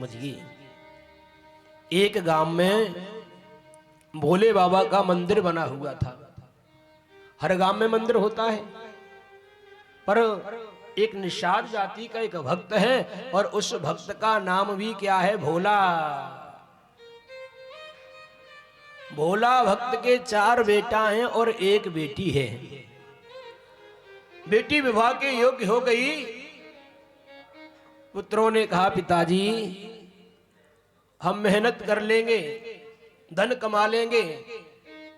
समझिए, एक गांव में भोले बाबा का मंदिर बना हुआ था। हर गांव में मंदिर होता है, पर एक निषाद जाति का एक भक्त है और उस भक्त का नाम भी क्या है? भोला। भोला भक्त के 4 बेटा हैं और एक बेटी है। बेटी विवाह के योग्य हो गई। पुत्रों ने कहा, पिताजी हम मेहनत कर लेंगे, धन कमा लेंगे,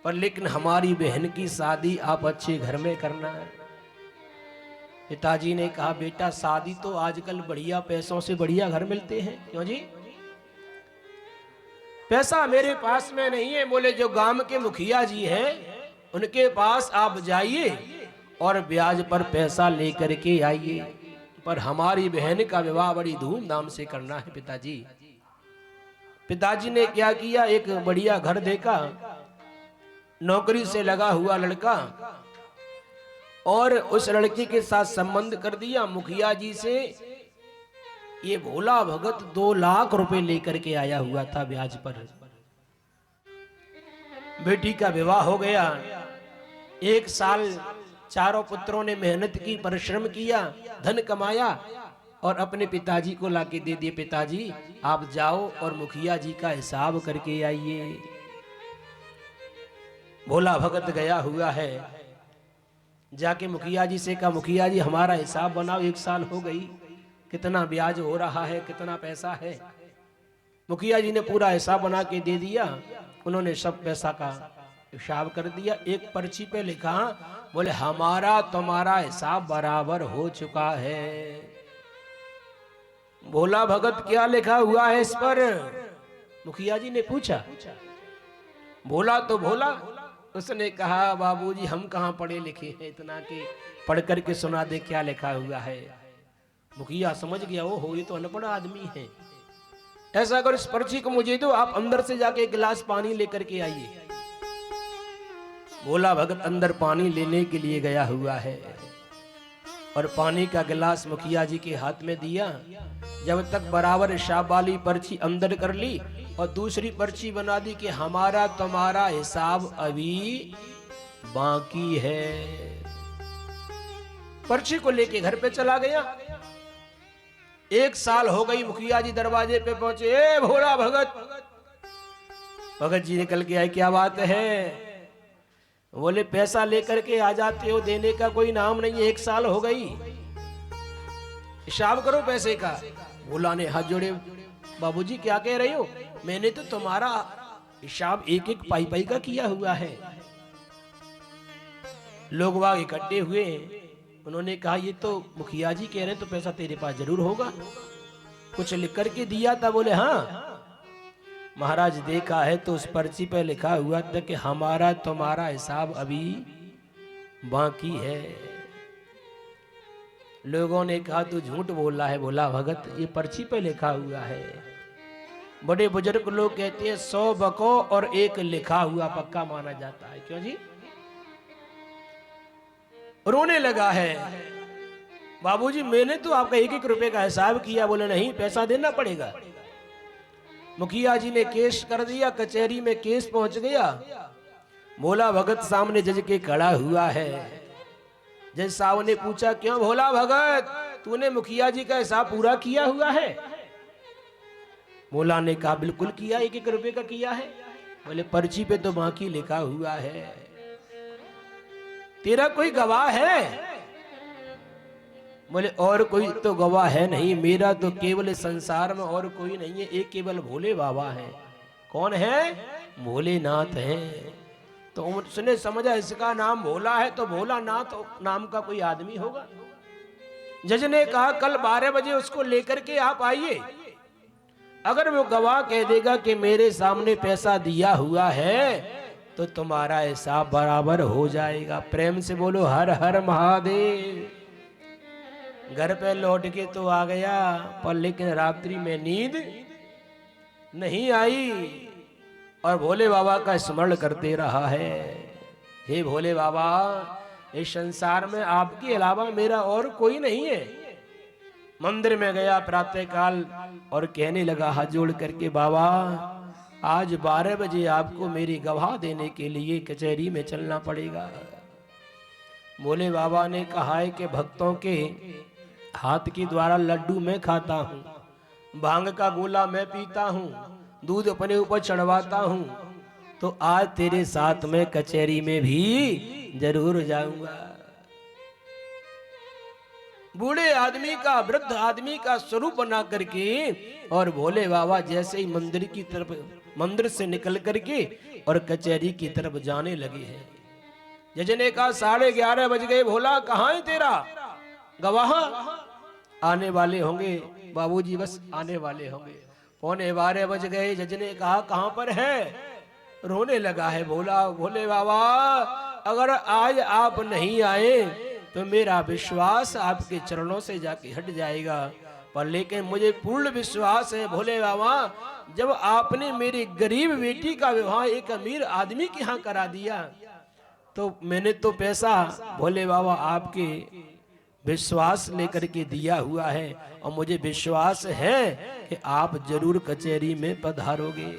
पर लेकिन हमारी बहन की शादी आप अच्छे घर में करना है। पिताजी ने कहा, बेटा शादी तो आजकल बढ़िया पैसों से बढ़िया घर मिलते हैं। क्यों जी? पैसा मेरे पास में नहीं है। बोले जो गांव के मुखिया जी हैं उनके पास आप जाइए और ब्याज पर पैसा लेकर के आइए, पर हमारी बहन का विवाह बड़ी धूमधाम से करना है। पिताजी ने क्या किया, एक बढ़िया घर देखा, नौकरी से लगा हुआ लड़का, और उस लड़की के साथ संबंध कर दिया मुखिया जी से। ये भोला भगत 2 लाख रुपए लेकर के आया हुआ था ब्याज पर। बेटी का विवाह हो गया। 1 साल चारों पुत्रों ने मेहनत की, परिश्रम किया, धन कमाया और अपने पिताजी को लाके दे दिए। पिताजी आप जाओ और मुखिया जी का हिसाब करके आइए। भोला भगत गया हुआ है, जाके मुखिया जी से कहा, मुखिया जी हमारा हिसाब बनाओ, 1 साल हो गई, कितना ब्याज हो रहा है, कितना पैसा है। मुखिया जी ने पूरा हिसाब बना के दे दिया। उन्होंने सब पैसा का हिसाब कर दिया। एक पर्ची पे लिखा, बोले हमारा तुम्हारा हिसाब बराबर हो चुका है। भोला भगत क्या लिखा हुआ है इस पर? मुखिया जी ने पूछा। भोला तो भोला, उसने कहा, बाबूजी हम कहाँ पढ़े लिखे हैं इतना कि पढ़ करके सुना दे क्या लिखा हुआ है। मुखिया समझ गया, ओ हो ये तो अनपढ़ आदमी है। ऐसा अगर इस पर्ची को मुझे दो, आप अंदर से जाके 1 गिलास पानी लेकर के आइए। भोला भगत अंदर पानी लेने के लिए गया हुआ है और पानी का गिलास मुखिया जी के हाथ में दिया। जब तक बराबर हिसाब वाली पर्ची अंदर कर ली और दूसरी पर्ची बना दी कि हमारा तुम्हारा हिसाब अभी बाकी है। पर्ची को लेके घर पे चला गया। 1 साल हो गई, मुखिया जी दरवाजे पे पहुंचे। ए भोला भगत। भगत जी निकल के आए, क्या बात है? बोले पैसा लेकर के आ जाते हो, देने का कोई नाम नहीं है, 1 साल हो गई, हिसाब करो पैसे का। भोला ने हाथ जोड़े, बाबूजी क्या कह रहे हो? मैंने तो तुम्हारा हिसाब 1-1 पाई का किया हुआ है। लोग वहां इकट्ठे हुए, उन्होंने कहा, ये तो मुखिया जी कह रहे हैं तो पैसा तेरे पास जरूर होगा, कुछ लिख करके दिया था? बोले हाँ महाराज, देखा है तो उस पर्ची पे लिखा हुआ था कि हमारा तुम्हारा हिसाब अभी बाकी है। लोगों ने कहा, तू झूठ बोल रहा है भोला भगत, ये पर्ची पे लिखा हुआ है। बड़े बुजुर्ग लोग कहते हैं 100 बको और 1 लिखा हुआ पक्का माना जाता है। क्यों जी? रोने लगा है। बाबूजी मैंने तो आपका 1-1 रुपए का हिसाब किया। बोले नहीं, पैसा देना पड़ेगा। मुखिया जी ने केस कर दिया, कचहरी में केस पहुंच गया। भोला भगत सामने जज के खड़ा हुआ है। जज साहब ने पूछा, क्यों भोला भगत, तूने मुखिया जी का हिसाब पूरा किया हुआ है? भोला ने कहा, बिल्कुल किया, 1-1 रुपए का किया है। बोले पर्ची पे तो बाकी लिखा हुआ है, तेरा कोई गवाह है? बोले और कोई तो गवाह है नहीं, मेरा तो केवल संसार में और कोई नहीं है, एक केवल भोले बाबा है। कौन है? भोलेनाथ है। तो उसने समझा इसका नाम भोला है तो भोलानाथ नाम का कोई आदमी होगा। जज ने कहा, कल 12 बजे उसको लेकर के आप आइए। अगर वो गवाह कह देगा कि मेरे सामने पैसा दिया हुआ है तो तुम्हारा हिसाब बराबर हो जाएगा। प्रेम से बोलो हर हर महादेव। घर पे लौट के तो आ गया, पर लेकिन रात्रि में नींद नहीं आई और भोले बाबा का स्मरण करते रहा है। हे भोले बाबा, इस संसार में आपके अलावा मेरा और कोई नहीं है। मंदिर में गया, प्रातः काल और कहने लगा हाथ जोड़ करके, बाबा आज 12 बजे आपको मेरी गवाह देने के लिए कचहरी में चलना पड़ेगा। बोले बाबा ने कहा है कि भक्तों के हाथ के द्वारा लड्डू मैं खाता हूँ, भांग का गोला मैं पीता हूँ, दूध अपने ऊपर चढ़वाता हूँ, तो आज तेरे साथ मैं कचहरी में भी जरूर जाऊंगा। बूढ़े आदमी का, वृद्ध आदमी का स्वरूप बना करके और भोले बाबा जैसे ही मंदिर की तरफ, मंदिर से निकल करके और कचहरी की तरफ जाने लगे हैं। जज ने कहा 11:30 बज गए, भोला कहाँ है तेरा गवाह? आने वाले होंगे बाबूजी, बस आने वाले होंगे। 11:15 बज गए। जज ने कहा कहाँ पर है? रोने लगा है भोला। भोले बाबा अगर आज आप नहीं आए तो मेरा विश्वास आपके चरणों से जाके हट जाएगा, पर लेकिन मुझे पूर्ण विश्वास है भोले बाबा, जब आपने मेरी गरीब बेटी का विवाह एक अमीर आदमी के यहाँ करा दिया तो मैंने तो पैसा भोले बाबा आपके विश्वास लेकर के दिया हुआ है और मुझे विश्वास है कि आप जरूर कचहरी में पधारोगे।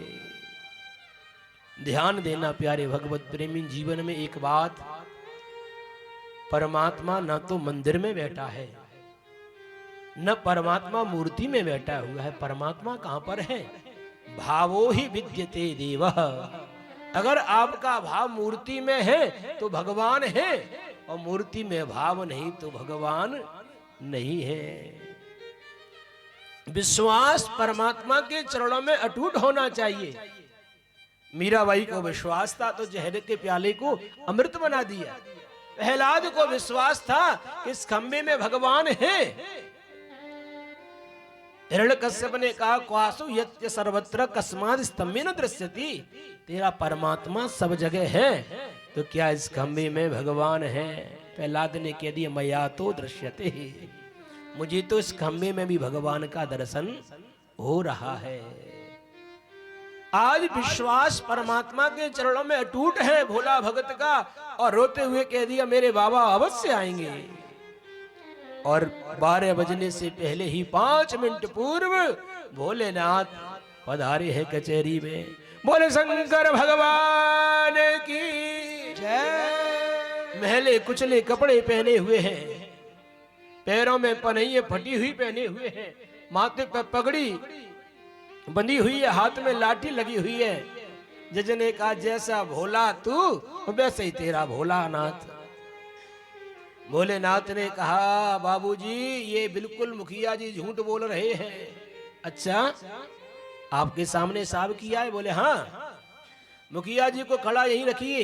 ध्यान देना प्यारे भगवत प्रेमी, जीवन में एक बात, परमात्मा न तो मंदिर में बैठा है न परमात्मा मूर्ति में बैठा हुआ है। परमात्मा कहां पर है? भावो ही विद्यते देवः। अगर आपका भाव मूर्ति में है तो भगवान है, और मूर्ति में भाव नहीं तो भगवान नहीं है। विश्वास परमात्मा के चरणों में अटूट होना चाहिए। मीराबाई को विश्वास था तो जहर के प्याले को अमृत बना दिया। प्रहलाद को विश्वास था कि इस खंबे में भगवान है। हिरण्यकश्यप ने कहा क्वासु यत्य सर्वत्र कस्माद स्तम्भेन दृश्यति। तेरा परमात्मा सब जगह है तो क्या इस खंबे में भगवान है? प्रहलाद ने कह दिया मया तो दृश्यते, मुझे तो इस खंबे में भी भगवान का दर्शन हो रहा है। आज विश्वास परमात्मा के चरणों में अटूट है भोला भगत का, और रोते हुए कह दिया मेरे बाबा अवश्य आएंगे। और 12 बजने से पहले ही 5 मिनट पूर्व भोलेनाथ पधारे हैं कचहरी में। बोले शंकर भगवान की जय। महले कुचले कपड़े पहने हुए हैं, पैरों में पनैये फटी हुई पहने हुए हैं, माथे पर पगड़ी बंधी हुई है, हाथ में लाठी लगी हुई है। जज ने कहा जैसा भोला तू वैसे ही तेरा भोलानाथ। भोलेनाथ ने कहा बाबूजी ये बिल्कुल मुखिया जी झूठ बोल रहे हैं। अच्छा आपके सामने साहब किया है? बोले हाँ। मुखिया जी को खड़ा यहीं रखिए,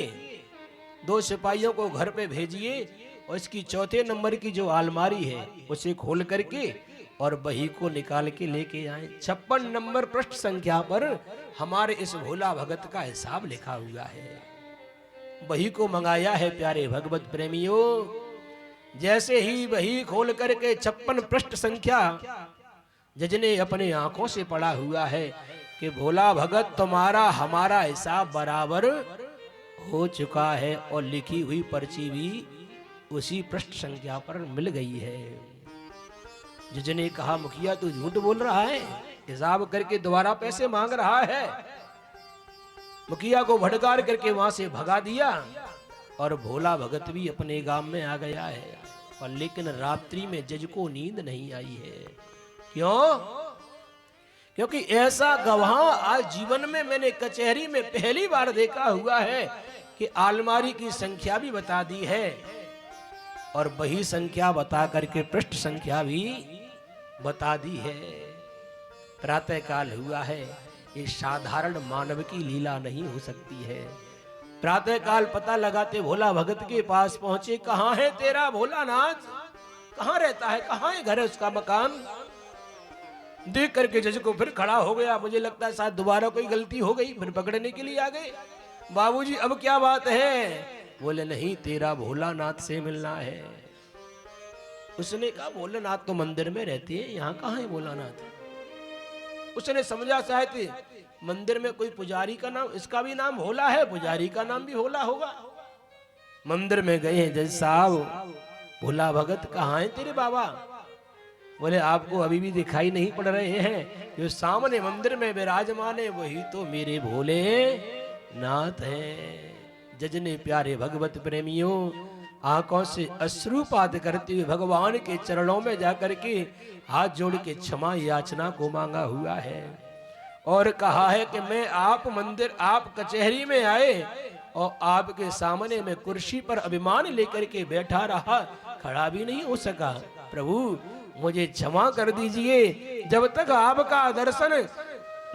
2 सिपाहियों को घर पे भेजिए और इसकी 4थे नंबर की जो अलमारी है उसे खोल करके और बही को निकाल के लेके आए। 56 नंबर पृष्ठ संख्या पर हमारे इस भोला भगत का हिसाब लिखा हुआ है। बही को मंगाया है प्यारे भगवत प्रेमियों। जैसे ही बही खोल करके 56 पृष्ठ संख्या जज ने अपने आंखों से पढ़ा हुआ है कि भोला भगत तुम्हारा हमारा हिसाब बराबर हो चुका है, और लिखी हुई पर्ची भी उसी पृष्ठ संख्या पर मिल गई है। जज ने कहा मुखिया तू झूठ बोल रहा है, हिसाब करके दोबारा पैसे मांग रहा है। मुखिया को भड़कार करके वहां से भगा दिया और भोला भगत भी अपने गांव में आ गया है। और लेकिन रात्रि में जज को नींद नहीं आई है। क्यों? क्योंकि ऐसा गवाह आज जीवन में मैंने कचहरी में पहली बार देखा हुआ है कि अलमारी की संख्या भी बता दी है और बही संख्या बता करके पृष्ठ संख्या भी बता दी है। प्रातः काल हुआ है, ये साधारण मानव की लीला नहीं हो सकती है। प्रातः काल पता लगाते भोला भगत के पास पहुंचे। कहां है तेरा भोलानाथ? कहां रहता है? कहां है घर है उसका मकान? देख करके जज को फिर खड़ा हो गया। मुझे लगता है शायद दोबारा कोई गलती हो गई, फिर पकड़ने के लिए आ गए। बाबूजी अब क्या बात है? बोले नहीं तेरा भोलानाथ से मिलना है। उसने कहा भोलानाथ तो मंदिर में रहते हैं, यहाँ कहाँ है भोलानाथ? उसने समझा शायद मंदिर में कोई पुजारी का नाम, इसका भी नाम भोला है, पुजारी का नाम भी भोला होगा। मंदिर में गए हैं जज साहब, भोला भगत कहाँ है तेरे बाबा? बोले आपको अभी भी दिखाई नहीं पड़ रहे हैं? जो सामने मंदिर में विराजमान है वही तो मेरे भोले नाथ हैं। जजने प्यारे भगवत प्रेमियों, आंखों से अश्रुपात करते हुए भगवान के चरणों में जाकर के हाथ जोड़ के क्षमा याचना को मांगा हुआ है और कहा है कि मैं आप मंदिर, आप कचहरी में आए और आपके सामने में कुर्सी पर अभिमान लेकर के बैठा रहा, खड़ा भी नहीं हो सका। प्रभु मुझे क्षमा कर दीजिए, जब तक आपका दर्शन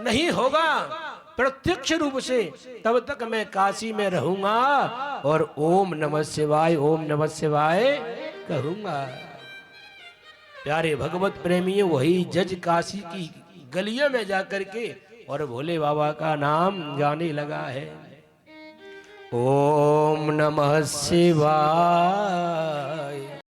नहीं होगा प्रत्यक्ष रूप से तब तक मैं काशी में रहूंगा और ओम नमः शिवाय, ओम नमः शिवाय कहूंगा। प्यारे भगवत प्रेमी वही जज काशी की गलियों में जाकर के और भोले बाबा का नाम गाने लगा है। ओम नमः शिवाय।